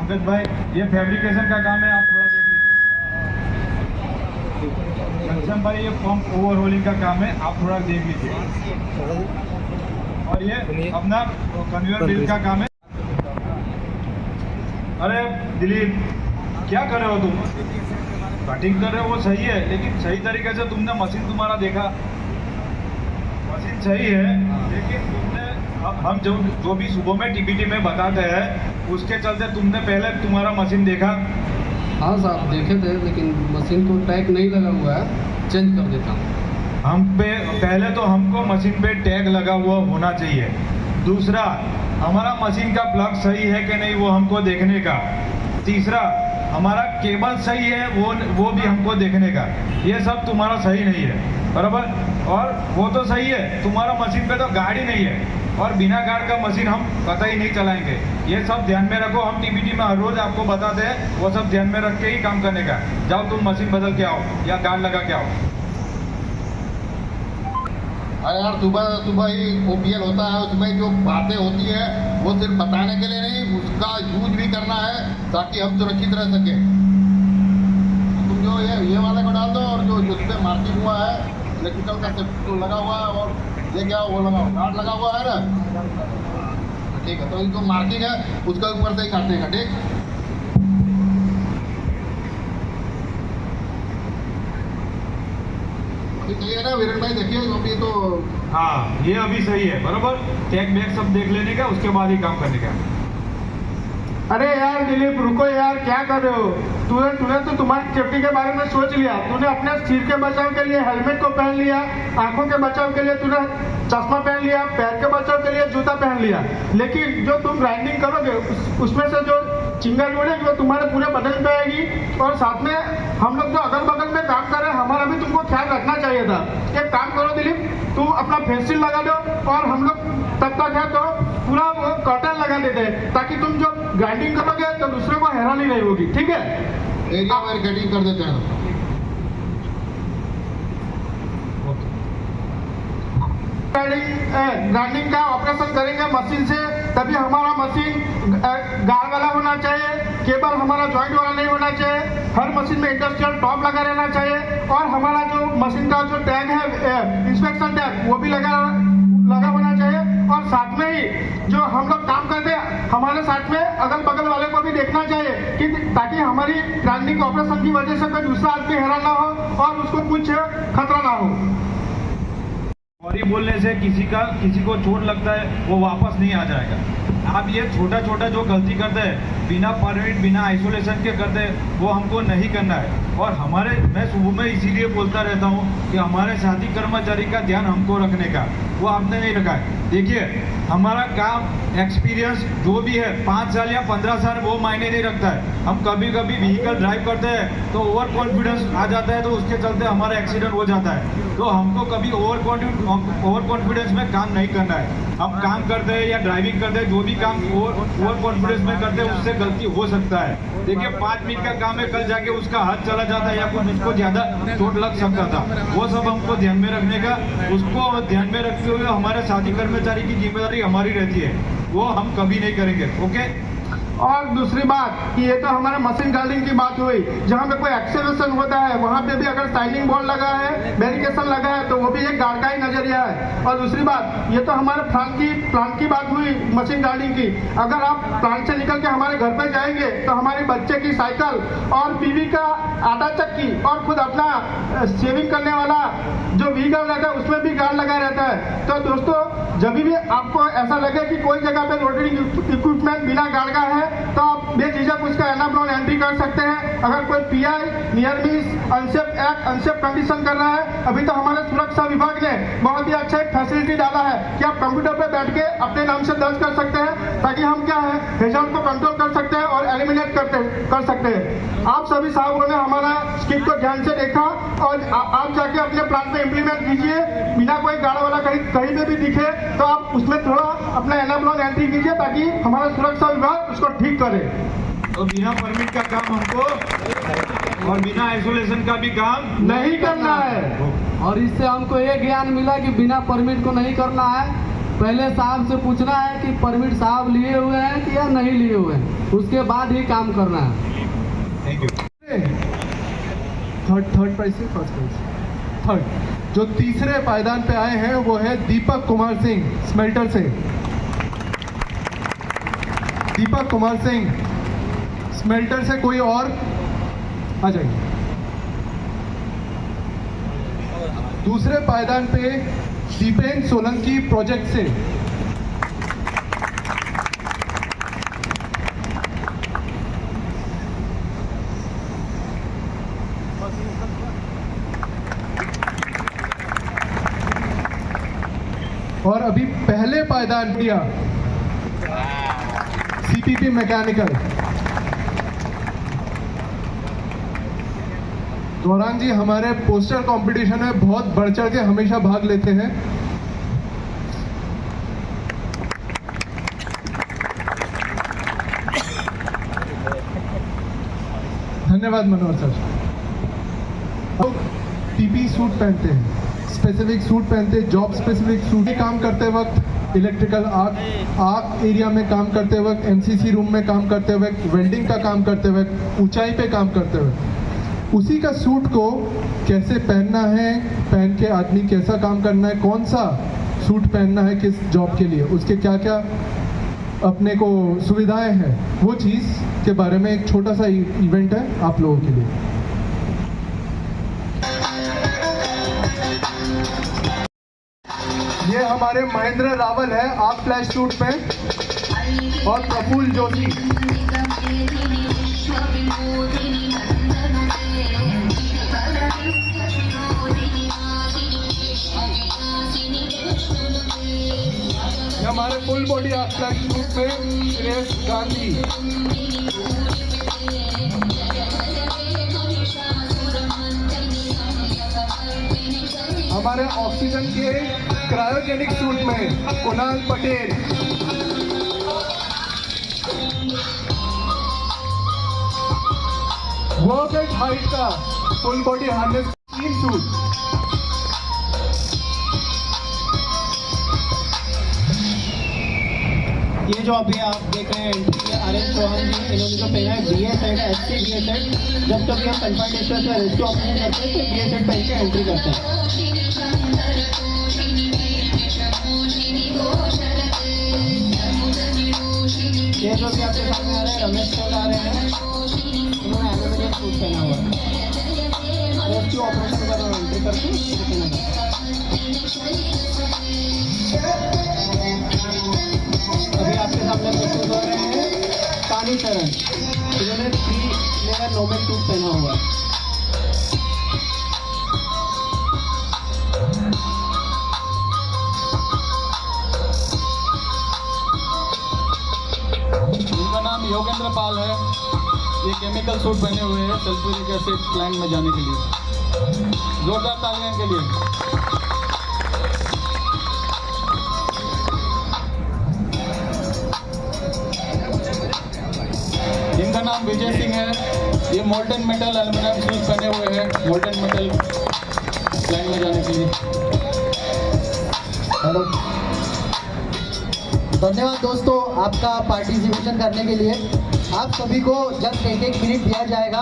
अंकित भाई, ये फैब्रिकेशन का काम है, आप थोड़ा देख लीजिए। घनश्याम भाई, ये पंप ओवरहोलिंग का काम है, आप थोड़ा देख लीजिए। और ये अपना कन्वेयर बेल्ट का काम है। अरे दिलीप, क्या कर रहे हो तुम? कटिंग कर रहे हो वो सही है, लेकिन सही तरीके से तुमने मशीन तुम्हारा देखा? मशीन सही है, लेकिन तुमने हम जो भी सुबह में टीपीटी में बताते हैं उसके चलते तुमने पहले तुम्हारा मशीन देखा? हाँ साहब, देखे थे, लेकिन मशीन को टैग नहीं लगा हुआ है, चेंज कर देता हूँ। पहले तो हमको मशीन पे टैग लगा हुआ होना चाहिए। दूसरा, हमारा मशीन का प्लग सही है कि नहीं वो हमको देखने का। तीसरा, हमारा केबल सही है वो भी हमको देखने का। ये सब तुम्हारा सही नहीं है, बराबर? और वो तो सही है, तुम्हारा मशीन पे तो गाड़ी नहीं है, और बिना गार्ड का मशीन हम कतई नहीं चलाएंगे। ये सब ध्यान में रखो, हम टीपीटी में हर रोज आपको बताते हैं, वो सब ध्यान में रख के ही काम करने का। जाओ तुम मशीन बदल के आओ या गार्ड लगा के आओ। अरे यार, सुबह सुबह ही ओपीएल होता है, उसमें जो बातें होती है वो सिर्फ बताने के लिए नहीं, उसका यूज भी करना है ताकि हम सुरक्षित रह सके। तुम जो ये वाले को डाल दो, और जो उस पर मार्किंग हुआ है इलेक्ट्रिकल का तो लगा हुआ है, और ये क्या वो लगाओ, गार्ड लगा हुआ है ना, ठीक है? तो इनको मार्किंग है उसका ऊपर से ही काटने का, ठीक? सही है ना विरण भाई? देखिए अभी तो हाँ, ये अभी सही है, बराबर। टैग बैग सब देख लेने का, उसके बाद ही काम करने का। अरे यार दिलीप, रुको यार, क्या कर रहे हो? तूने तो तुम्हारी सेफ्टी के बारे में सोच लिया। तूने अपने सिर के बचाव के लिए हेलमेट को पहन लिया, आंखों के बचाव के लिए तूने चश्मा पहन लिया, पैर के बचाव के लिए जूता पहन लिया, लेकिन जो तुम ग्राइंडिंग करोगे उसमें से जो चिंगारी उड़ेगी वो तुम्हारे पूरे बदन पे आएगी। और साथ में हम लोग जो अगल बगल में काम कर रहे हैं, हमारा भी तुमको ख्याल रखना चाहिए था। एक काम करो दिलीप, तुम अपना फेस शील्ड लगा दो, और हम लोग तब तक है तो पूरा वो कर्टन लगा देते हैं, ताकि तुम जो ग्राइंडिंग करोगे तो दूसरे को हैरानी नहीं होगी, ठीक है? एरिया वाइज कटिंग कर देते हैं। ग्राइंडिंग का ऑपरेशन करेंगे मशीन से, तभी हमारा मशीन गार्ड वाला होना चाहिए, केबल हमारा जॉइंट वाला नहीं होना चाहिए, हर मशीन में इंडस्ट्रियल टॉप लगा रहना चाहिए, और हमारा जो मशीन का जो टैग है इंस्पेक्शन टैग वो भी लगा होना चाहिए। और साथ में ही जो हम लोग काम करते हैं, हमारे साथ में अगल बगल वाले को भी देखना चाहिए कि ताकि हमारी ग्राइंडिंग ऑपरेशन की वजह से कोई दूसरा आदमी हैरान ना हो और उसको कुछ खतरा ना हो। सॉरी बोलने से किसी को चोट लगता है, वो वापस नहीं आ जाएगा। आप ये छोटा छोटा जो गलती करते हैं, बिना परमिट बिना आइसोलेशन के करते हैं, वो हमको नहीं करना है। और मैं सुबह में इसीलिए बोलता रहता हूँ कि हमारे साथी कर्मचारी का ध्यान हमको रखने का, वो आपने नहीं रखा है। देखिए, हमारा काम एक्सपीरियंस जो भी है 5 साल या 15 साल वो मायने नहीं रखता है। हम कभी कभी व्हीकल ड्राइव करते हैं तो ओवर कॉन्फिडेंस आ जाता है, तो उसके चलते हमारा एक्सीडेंट हो जाता है। तो हमको कभी ओवर कॉन्फिडेंस में काम नहीं करना है। हम काम करते हैं या ड्राइविंग करते हैं, जो भी काम ओवर कॉन्फिडेंस में करते हैं उससे गलती हो सकता है। देखिए, 5 मिनट का काम है, कल जाके उसका हाथ चला जाता है या कुछ उसको ज्यादा चोट लग सकता था। वो सब हमको ध्यान में रखने का, उसको ध्यान में रखते हुए हमारे साथी कर्मचारी की जिम्मेदारी हमारी रहती है, वो हम कभी नहीं करेंगे। ओके? और दूसरी बात कि ये तो हमारे मशीन गार्डिंग की बात हुई, जहाँ पे कोई एक्सीलेशन होता है वहाँ पे भी अगर साइनिंग बोर्ड लगा है, वेरिफिकेशन लगा है, तो वो भी एक गार्ड का ही नजरिया है। और दूसरी बात, ये तो हमारे प्लांट की बात हुई मशीन गार्डिंग की। अगर आप प्लांट से निकल के हमारे घर पे जाएंगे तो हमारे बच्चे की साइकिल और बीवी का आटा चक्की और खुद अपना सेविंग करने वाला जो व्हीकल रहता है उसमें भी गार्ड लगा रहता है। तो दोस्तों, जब भी आपको ऐसा लगे कि कोई जगह पे लोडिंग इक्विपमेंट बिना गार्ड का है, तो आप बेझिझक उसका एनाब्लॉन एंट्री कर सकते हैं। अगर कोई pi near miss unsafe act unsafe condition कर रहा है, अभी तो हमारे सुरक्षा विभाग ने बहुत ही अच्छा एक फैसिलिटी डाला है कि आप कंप्यूटर पे बैठ के अपने नाम से दर्ज कर सकते हैं, ताकि हम क्या है रिजल्ट को कंट्रोल कर सकते हैं और एलिमिनेट कर सकते हैं। आप सभी साहबों ने हमारा स्किट को ध्यान से देखा, और आप जाके अपने प्लान पे इम्प्लीमेंट कीजिए। बिना कोई गार्ड वाला कहीं पे भी दिखे तो आप उसमें थोड़ा अपना एनाब्लॉन एंट्री कीजिए, ताकि हमारा सुरक्षा विभाग उसको ठीक करे। तो बिना परमिट का काम हमको और बिना आइसोलेशन का भी काम नहीं करना है। और इससे हमको ये ज्ञान मिला कि बिना परमिट को नहीं करना है, पहले साहब से पूछना है कि परमिट साहब लिए हुए हैं कि या नहीं लिए हुए हैं, उसके बाद ही काम करना है। Thank you. थर्ड प्राइज से फर्स्ट प्राइज। थर्ड जो तीसरे पायदान पे आए हैं वो है दीपक कुमार सिंह स्मेल्टर से। दीपक कुमार सिंह स्मेल्टर से कोई और आ जाइए। दूसरे पायदान पे दीपेन सोलंकी प्रोजेक्ट से। और अभी पहले पायदान दिया सीपीपी मैकेनिकल। गौरांग जी हमारे पोस्टर कंपटीशन में बहुत बढ़ चढ़ के हमेशा भाग लेते हैं। धन्यवाद मनोहर सर। टीपी सूट पहनते हैं, स्पेसिफिक सूट पहनते हैं, जॉब स्पेसिफिक सूट। काम करते वक्त इलेक्ट्रिकल आर्क एरिया में काम करते वक्त, एमसीसी रूम में काम करते वक्त, वेल्डिंग का काम करते वक्त, ऊंचाई पे काम करते वक्त उसी का सूट को कैसे पहनना है, पहन के आदमी कैसा काम करना है, कौन सा सूट पहनना है किस जॉब के लिए, उसके क्या क्या अपने को सुविधाएं हैं, वो चीज़ के बारे में एक छोटा सा इवेंट है आप लोगों के लिए। ये हमारे महेंद्र रावल है आप फ्लैश सूट पे, और प्रफुल्ल जोशी। हमारे फुल बॉडी आप फ्लैश सूट पे सुरेश गांधी। हमारे ऑक्सीजन के क्रायोजेनिक सूट में Kunal Patel. Work at height का फुल बॉडी हार्नेस 3 सूट। ये जो अभी आप देख रहे हैं एंट्री आर्यन चौहान जी, इन्होंने जो पहना है BA set, SC BA set. जब तक हम कंफर्टेशन से रेस्क्यू ऑपरेशन करते हैं तो BA सेट पहन के एंट्री करते हैं। ये जो भी आपके सामने आ रहे हैं रमेश सर आ रहे हैं, उन्होंने एल्यूमिनियम सूट पहना हुआ है। रेस्क्यू ऑपरेशन कर रहे हैं, एंट्री करके पहना था। अभी आपके सामने प्रस्तुत हो रहे हैं कानी चरण, इन्होंने 3 लेयर नोबल सूट पहना हुआ है। इनका नाम योगेंद्र पाल है। ये केमिकल सूट पहने हुए हैं सल्फ्यूरिक एसिड प्लांट में जाने के लिए। जोरदार तालियां के लिए। इनका नाम विजय सिंह है। ये मोल्टन मेटल एल्यूमिनियम शूज पहने हुए हैं मोल्टन मेटल प्लांट में जाने के लिए। हेलो, धन्यवाद दोस्तों आपका पार्टिसिपेशन करने के लिए। आप सभी को जस्ट 1-1 मिनट दिया जाएगा।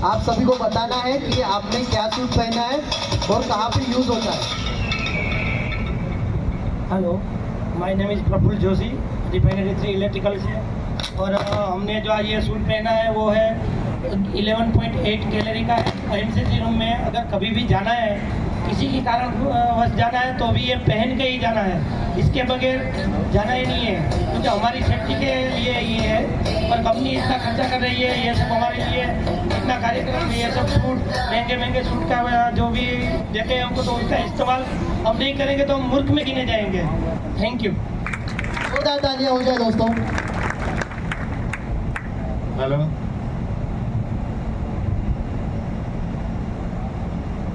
आप सभी को बताना है कि आपने क्या सूट पहना है और कहाँ पे यूज होता है। Hello, my name is Prafull Joshi, refinery 3 electrical से। और हमने जो आज ये सूट पहना है वो है 11.8 कैलोरी का है। एमसीसी रूम में अगर कभी भी जाना है, किसी के कारण बस जाना है तो भी ये पहन के ही जाना है, इसके बगैर जाना ही नहीं है, क्योंकि हमारी सेफ्टी के लिए ये है। और कंपनी इतना खर्चा कर रही है, ये सब हमारे लिए इतना कार्यक्रम, ये सब सूट महंगे सूट का जो भी देते हैं हमको, तो उसका इस्तेमाल हम नहीं करेंगे तो हम मूर्ख में गिने जाएंगे। Thank you. तालियां हो जाए दोस्तों। हेलो,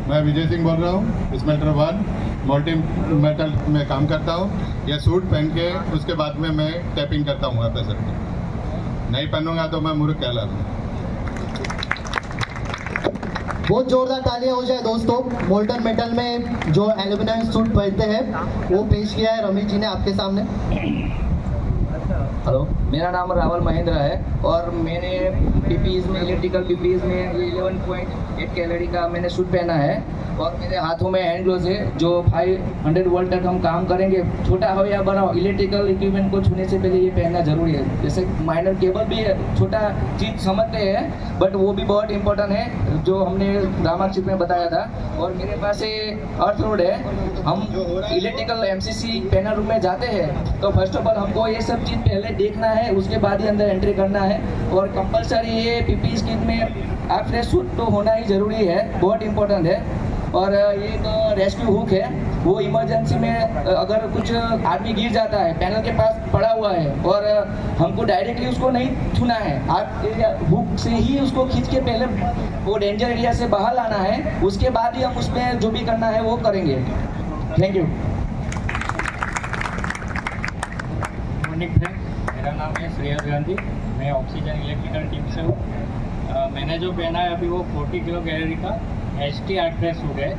मैं विजय सिंह बोल रहा हूँ, स्मेल्टर 1 मल्टी मेटल में काम करता हूँ। यह सूट पहन के उसके बाद में मैं टैपिंग करता हूँ यहाँ पे सर। नहीं पहनूंगा तो मैं मूर्ख कहला दूँ। बहुत जोरदार तालियां हो जाए दोस्तों। मोल्टन मेटल में जो एल्यूमिनियम सूट पहनते हैं वो पेश किया है रमेश जी ने आपके सामने। हेलो, मेरा नाम रावल महेंद्र है और मैंने पीपीईज में इलेक्ट्रिकल पीपीईज में 11.8 कैलोरी का मैंने सूट पहना है और मेरे हाथों में हैंड ग्लोव्स है जो 500 वोल्ट तक हम काम करेंगे। छोटा हो या बड़ा हो, इलेक्ट्रिकल इक्विपमेंट को छूने से पहले ये पहनना जरूरी है। जैसे माइनर केबल भी छोटा चीज़ समझते हैं बट वो भी बहुत इंपॉर्टेंट है जो हमने ग्रामर में बताया था। और मेरे पास ये अर्थ रोड है। हम इलेक्ट्रिकल एमसीसी पैनल रूम में जाते हैं तो फर्स्ट ऑफ ऑल हमको ये सब चीज़ पहले देखना है, उसके बाद ही अंदर एंट्री करना है। और कंपलसरी ये पीपीई किट में आप फ्रेश सूट तो होना ही ज़रूरी है, बहुत इंपॉर्टेंट है। और ये तो रेस्क्यू हुक है, वो इमरजेंसी में अगर कुछ आदमी गिर जाता है पैनल के पास पड़ा हुआ है और हमको डायरेक्टली उसको नहीं छूना है, आप हुक से ही उसको खींच के पहले वो डेंजर एरिया से बाहर लाना है, उसके बाद ही हम उसमें जो भी करना है वो करेंगे। Thank you. मॉर्निंग फ्रेंड, मेरा नाम है श्रेयस गांधी, मैं ऑक्सीजन इलेक्ट्रिकल टीम से हूँ। मैंने जो पहना है अभी वो 40 किलो कैलोरी का HT आर्ट प्रेस सूट है,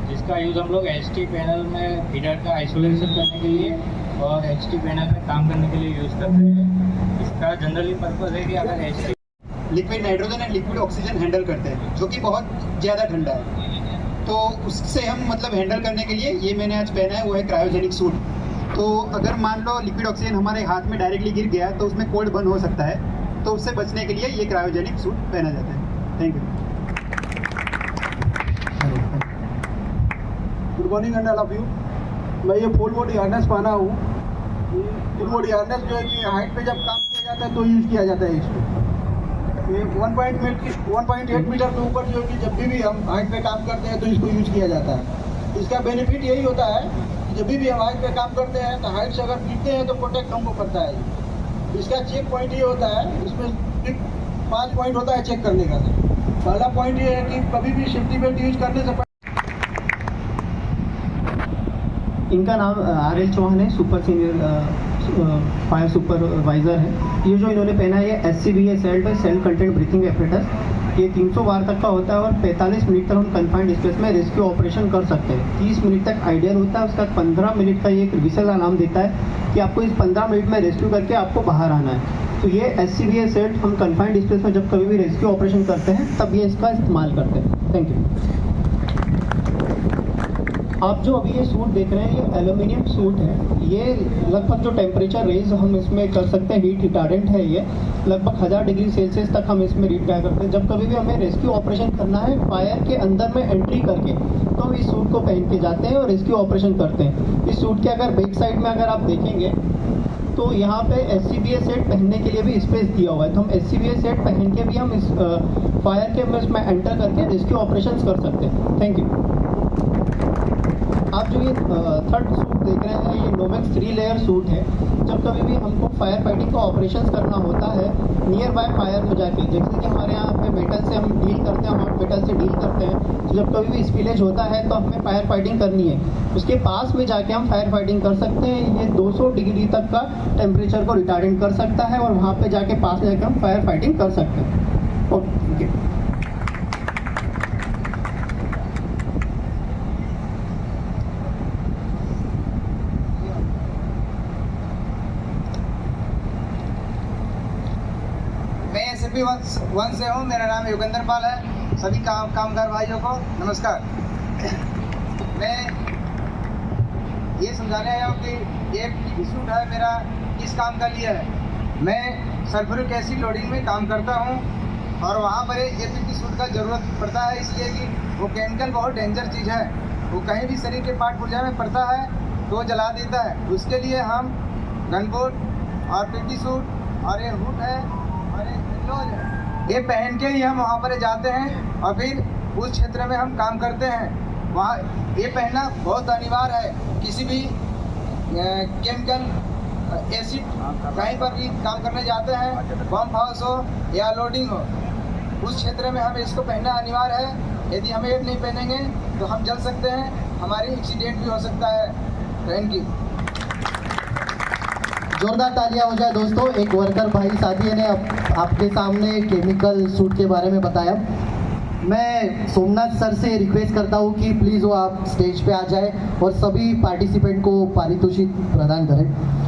जिसका यूज़ हम लोग HT पैनल में फीडर का आइसोलेशन करने के लिए और HT पैनल में काम करने के लिए यूज़ करते हैं। इसका जनरली पर्पज़ है कि अगर HT liquid nitrogen and liquid oxygen handle करते हैं जो कि बहुत ज़्यादा ठंडा है, तो उससे हम मतलब हैंडल करने के लिए ये मैंने आज पहना है वो है क्रायोजेनिक सूट। तो अगर मान लो लिक्विड ऑक्सीजन हमारे हाथ में डायरेक्टली गिर गया तो उसमें कोल्ड बर्न हो सकता है, तो उससे बचने के लिए ये क्रायोजेनिक सूट पहना जाता है। Thank you. Good morning and all of you. मैं ये फुल बॉडी हार्नेस पहना हूँ। फुल बॉडी हार्नेस जो है कि हाइट पे जब काम किया जाता है तो यूज़ किया जाता है इसको। ये 1.8 मीटर के ऊपर जो है कि जब भी हम हाइट पे काम करते हैं तो इसको यूज़ किया जाता है। इसका बेनिफिट यही होता है कि जब भी हम हाइट पे काम करते हैं तो हाइट से अगर गिरते हैं तो प्रोटेक्ट हमको करता है। इसका चेक पॉइंट ये होता है, इसमें 5 पॉइंट होता है चेक करने का। पहला पॉइंट ये है कि कभी भी सेफ्टी बेल्ट यूज करने से इनका नाम RL चौहान है, सुपर सीनियर फायर सुपरवाइज़र है। ये जो इन्होंने पहना है ये SCBA self content breathing apparatus. ये 300 बार तक का होता है और 45 मिनट तक हम कन्फाइंड स्पेस में रेस्क्यू ऑपरेशन कर सकते हैं। 30 मिनट तक आइडियल होता है, उसका 15 मिनट का ये एक विशेष अलार्म देता है कि आपको इस 15 मिनट में रेस्क्यू करके आपको बाहर आना है। तो ये SCBA सेट हम कन्फाइंड स्पेस में जब कभी भी रेस्क्यू ऑपरेशन करते हैं तब ये इसका इस्तेमाल करते हैं। Thank you. आप जो अभी ये सूट देख रहे हैं ये एल्यूमिनियम सूट है। ये लगभग जो टेम्परेचर रेंज हम इसमें कर सकते हैं, हीट रिटार्डेंट है ये। लगभग 1000 डिग्री सेल्सियस तक हम इसमें हीट क्या करते हैं। जब कभी भी हमें रेस्क्यू ऑपरेशन करना है फायर के अंदर में एंट्री करके तो हम इस सूट को पहन के जाते हैं और रेस्क्यू ऑपरेशन करते हैं। इस सूट के अगर बैक साइड में अगर आप देखेंगे तो यहाँ पे SCBA सेट पहनने के लिए भी स्पेस दिया हुआ है। तो हम SCBA सेट पहन के भी हम इस फायर के में एंटर करके रेस्क्यू ऑपरेशंस कर सकते हैं। Thank you. आप जो ये थर्ड सूट देख रहे हैं ये नोवेक्स 3 लेयर सूट है। जब कभी भी हमको फायर फाइटिंग का ऑपरेशंस करना होता है नियर बाय फायर में जाके, जैसे कि हमारे यहाँ पे मेटल से हम डील करते हैं, हॉट मेटल से डील करते हैं, तो जब कभी भी स्पिलेज होता है तो हमें फायर फाइटिंग करनी है, उसके पास में जाके हम फायर फाइटिंग कर सकते हैं। ये 200 डिग्री तक का टेम्परेचर को रिटार्डेंट कर सकता है और वहाँ पर जाके पास में जाके हम फायर फाइटिंग कर सकते हैं। ओके, वन से हूँ। मेरा नाम योगेंद्र पाल है। सभी कामगार भाइयों को नमस्कार। मैं ये समझाने आया हूँ कि ये सूट है मेरा किस काम का लिए है। मैं सल्फ्यूरिक एसिड लोडिंग में काम करता हूँ और वहाँ पर ये सूट का ज़रूरत पड़ता है, इसलिए कि वो केमिकल बहुत डेंजर चीज़ है। वो कहीं भी शरीर के पार्ट पुर्जा में पड़ता है तो जला देता है। उसके लिए हम गनकोट और पीपी सूट और ये हुड है और ये पहन के ही हम वहाँ पर जाते हैं और फिर उस क्षेत्र में हम काम करते हैं। वहाँ ये पहनना बहुत अनिवार्य है। किसी भी केमिकल एसिड कहीं पर भी काम करने जाते हैं, बम हाउस हो या लोडिंग हो, उस क्षेत्र में हमें इसको पहनना अनिवार्य है। यदि हम ये नहीं पहनेंगे तो हम जल सकते हैं, हमारी एक्सीडेंट भी हो सकता है। Thank you. जोरदार तालियां हो जाए दोस्तों। एक वर्कर भाई साथी ने आपके सामने केमिकल सूट के बारे में बताया। मैं सोमनाथ सर से रिक्वेस्ट करता हूँ कि प्लीज़ वो आप स्टेज पे आ जाए और सभी पार्टिसिपेंट को पारितोषिक प्रदान करें।